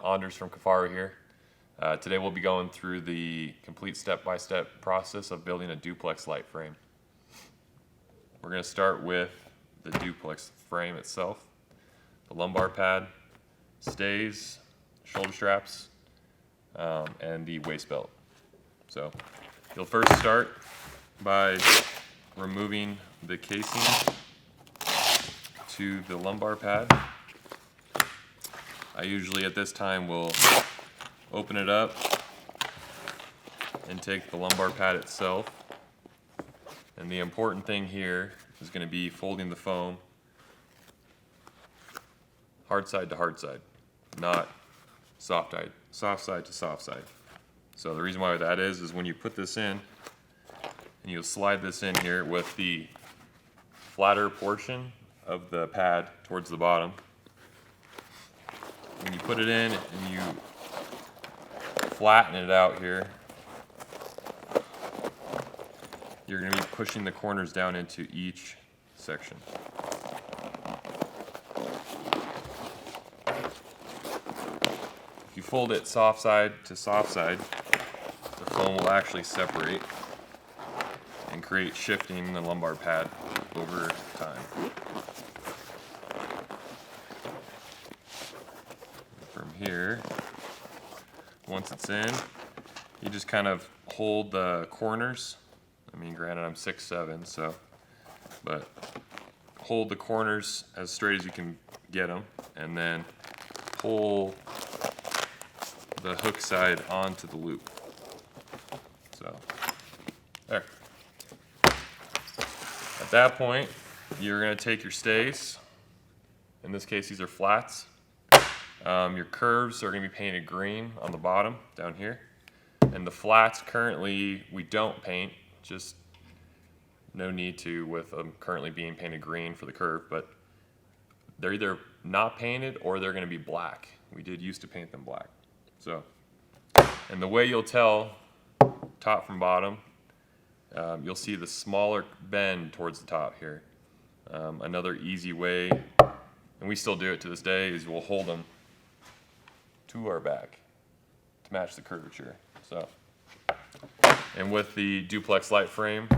Anders from Kifaru here. Today we'll be going through the complete step-by-step process of building a duplex light frame. We're going to start with the duplex frame itself, the lumbar pad, stays, shoulder straps, and the waist belt. So you'll first start by removing the casing to the lumbar pad. I usually at this time will open it up and take the lumbar pad itself. And the important thing here is going to be folding the foam hard side to hard side, not soft side to soft side. So the reason why that is when you put this in, and you'll slide this in here with the flatter portion of the pad towards the bottom. When you put it in and you flatten it out here, you're going to be pushing the corners down into each section. If you fold it soft side to soft side, the foam will actually separate and create shifting in the lumbar pad over time. From here, once it's in, you just kind of hold the corners. I mean, granted I'm 6'7", so, but hold the corners as straight as you can get them, and then pull the hook side onto the loop. So, there. At that point, you're going to take your stays. In this case, these are flats. Your curves are going to be painted green on the bottom down here. And the flats currently we don't paint, just no need to with them currently being painted green for the curve, but they're either not painted or they're going to be black. We did used to paint them black. So, and the way you'll tell top from bottom, you'll see the smaller bend towards the top here. Another easy way, and we still do it to this day, is we'll hold them to our back to match the curvature. So, and with the duplex light frame,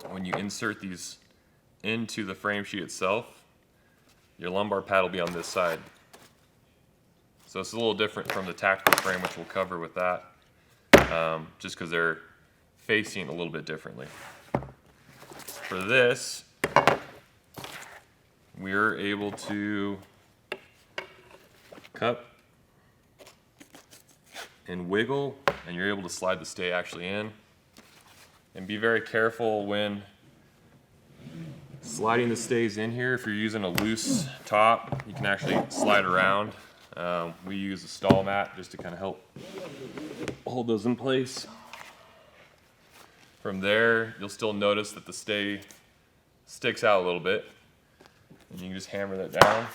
when you insert these into the frame sheet itself, your lumbar pad will be on this side. So it's a little different from the tactical frame, which we'll cover with that, just because they're facing a little bit differently. For this, we're able to cup and wiggle, and you're able to slide the stay actually in. And be very careful when sliding the stays in here. If you're using a loose top, you can actually slide around. We use a stall mat just to kind of help hold those in place. From there, you'll still notice that the stay sticks out a little bit, and you can just hammer that down.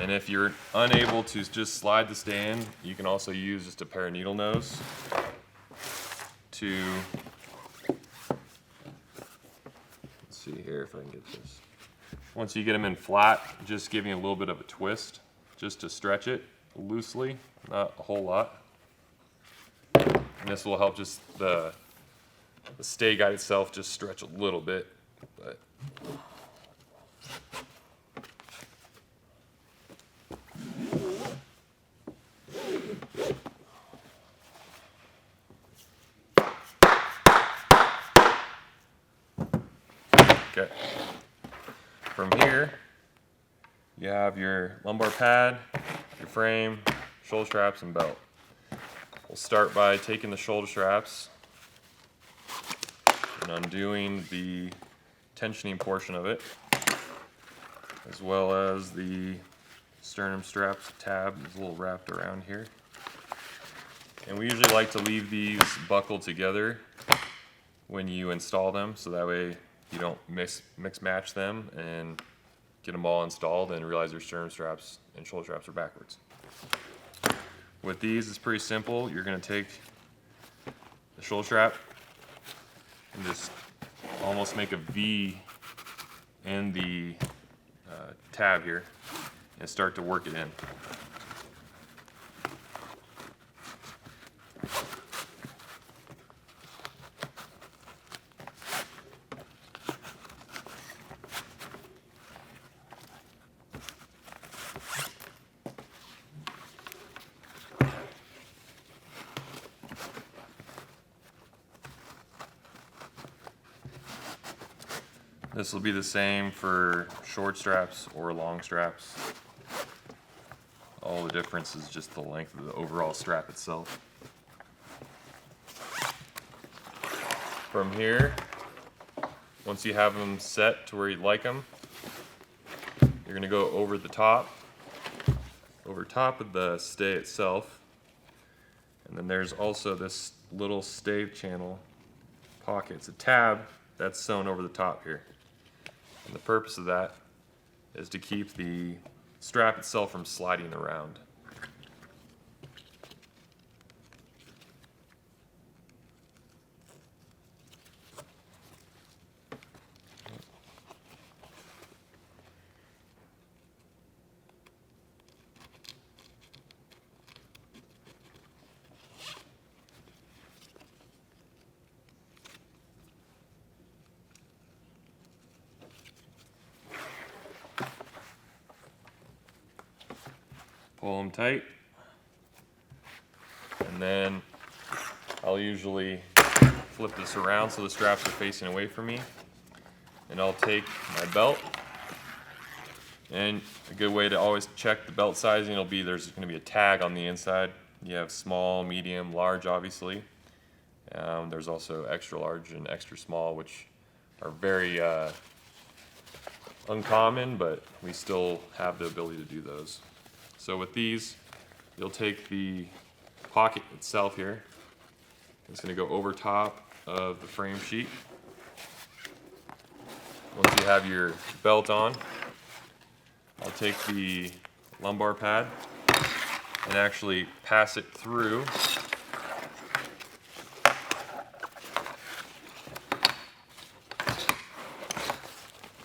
And if you're unable to just slide the stay in, you can also use just a pair of needle nose to, let's see here if I can get this. Once you get them in flat, just giving a little bit of a twist just to stretch it loosely, not a whole lot. And this will help just the stay guide itself just stretch a little bit. But okay. From here, you have your lumbar pad, your frame, shoulder straps, and belt. We'll start by taking the shoulder straps and undoing the tensioning portion of it, as well as the sternum straps tab is a little wrapped around here. And we usually like to leave these buckled together when you install them, so that way you don't mix match them and get them all installed and realize your sternum straps and shoulder straps are backwards. With these, it's pretty simple. You're going to take the shoulder strap and just almost make a V in the tab here. and start to work it in. This will be the same for short straps or long straps. All the difference is just the length of the overall strap itself. From here, once you have them set to where you like them, you're going to go over top of the stay itself. And then there's also this little stave channel pocket. It's a tab that's sewn over the top here. And the purpose of that is to keep the strap itself from sliding around. Pull them tight, and then I'll usually flip this around so the straps are facing away from me, and I'll take my belt, and a good way to always check the belt sizing will be there's going to be a tag on the inside. You have small, medium, large obviously. There's also extra large and extra small, which are very uncommon, but we still have the ability to do those. So with these, you'll take the pocket itself here. It's going to go over top of the frame sheet. Once you have your belt on, I'll take the lumbar pad and actually pass it through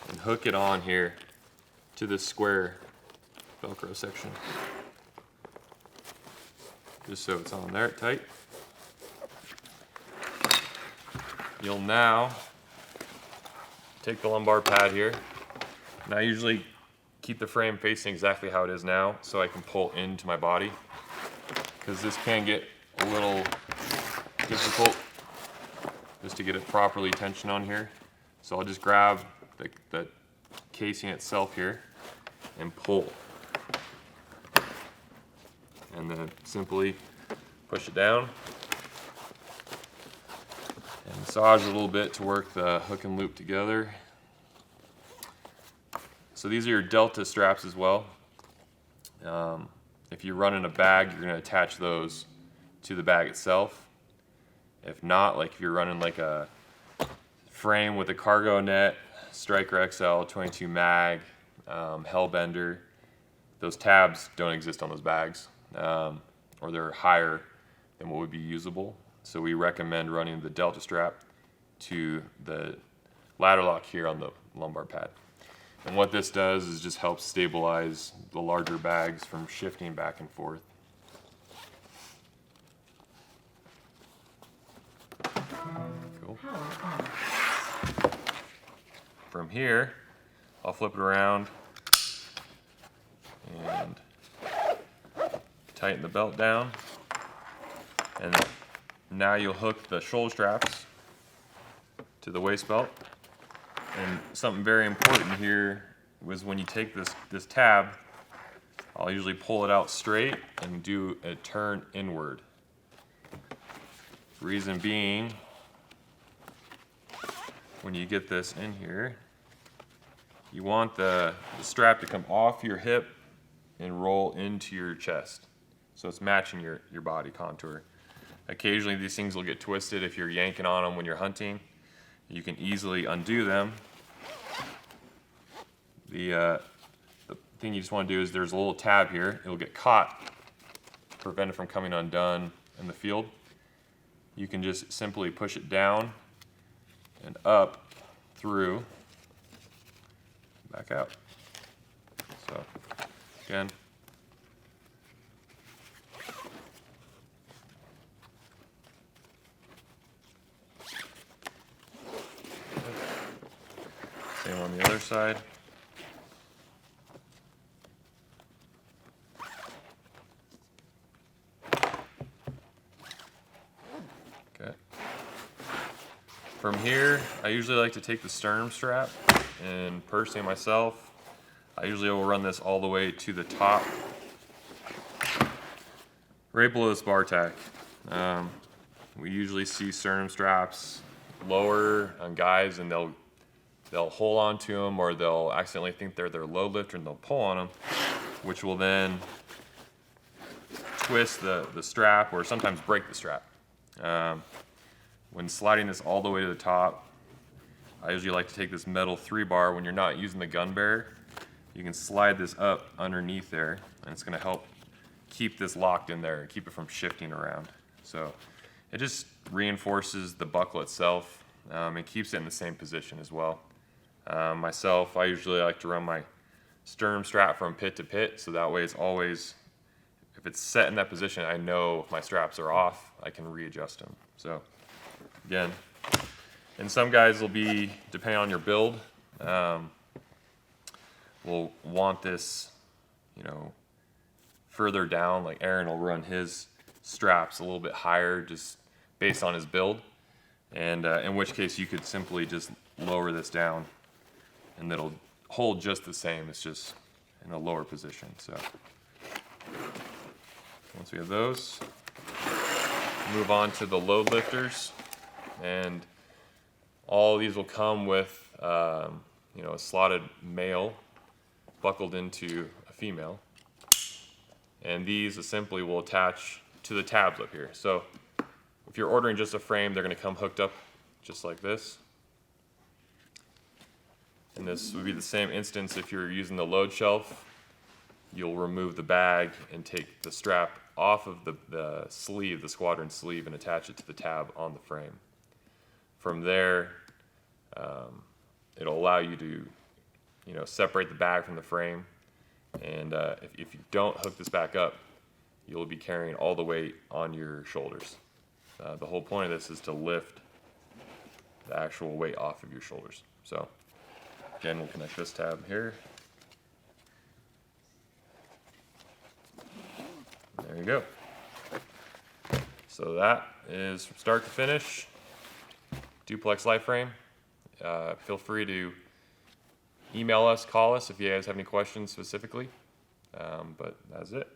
and hook it on here to this square Velcro section, just so it's on there tight. You'll now take the lumbar pad here, and I usually keep the frame facing exactly how it is now so I can pull into my body, because this can get a little difficult just to get it properly tensioned on here. So I'll just grab the casing itself here and pull. And then simply push it down and massage a little bit to work the hook and loop together. So these are your delta straps as well. If you run in a bag, you're going to attach those to the bag itself. If not, like if you're running like a frame with a cargo net, Striker XL, 22 mag, Hellbender, those tabs don't exist on those bags. Or they're higher than what would be usable. So we recommend running the delta strap to the ladder lock here on the lumbar pad. And what this does is just helps stabilize the larger bags from shifting back and forth. Cool. From here, I'll flip it around and tighten the belt down, and now you'll hook the shoulder straps to the waist belt. And something very important here was when you take this tab, I'll usually pull it out straight and do a turn inward. Reason being, when you get this in here, you want the strap to come off your hip and roll into your chest. So it's matching your body contour. Occasionally these things will get twisted if you're yanking on them when you're hunting. You can easily undo them. The thing you just want to do is there's a little tab here. It'll get caught, prevent it from coming undone in the field. You can just simply push it down and up through, back out. So again. Same on the other side. Okay. From here, I usually like to take the sternum strap, and personally myself, I usually will run this all the way to the top, right below this bar tack. We usually see sternum straps lower on guys, and they'll hold on to them, or they'll accidentally think they're their load lifter and they'll pull on them, which will then twist the strap or sometimes break the strap. When sliding this all the way to the top, I usually like to take this metal 3-bar. When you're not using the gun barrier, you can slide this up underneath there, and it's going to help keep this locked in there and keep it from shifting around. So it just reinforces the buckle itself. It keeps it in the same position as well. Myself, I usually like to run my sternum strap from pit to pit, so that way it's always, if it's set in that position, I know if my straps are off, I can readjust them. So again, and some guys will be, depending on your build, will want this, you know, further down. Like Aaron will run his straps a little bit higher just based on his build, and in which case you could simply just lower this down and it'll hold just the same. It's just in a lower position. So once we have those, move on to the load lifters, and all these will come with you know, a slotted male buckled into a female, and these simply will attach to the tabs up here. So if you're ordering just a frame, they're going to come hooked up just like this. And this would be the same instance if you're using the load shelf. You'll remove the bag and take the strap off of the sleeve, the squadron sleeve, and attach it to the tab on the frame. From there, it'll allow you to, you know, separate the bag from the frame. And if you don't hook this back up, you'll be carrying all the weight on your shoulders. The whole point of this is to lift the actual weight off of your shoulders. So again, we'll connect this tab here. There you go. So that is from start to finish, Duplex Lite Frame. Feel free to email us, call us if you guys have any questions specifically. But that's it.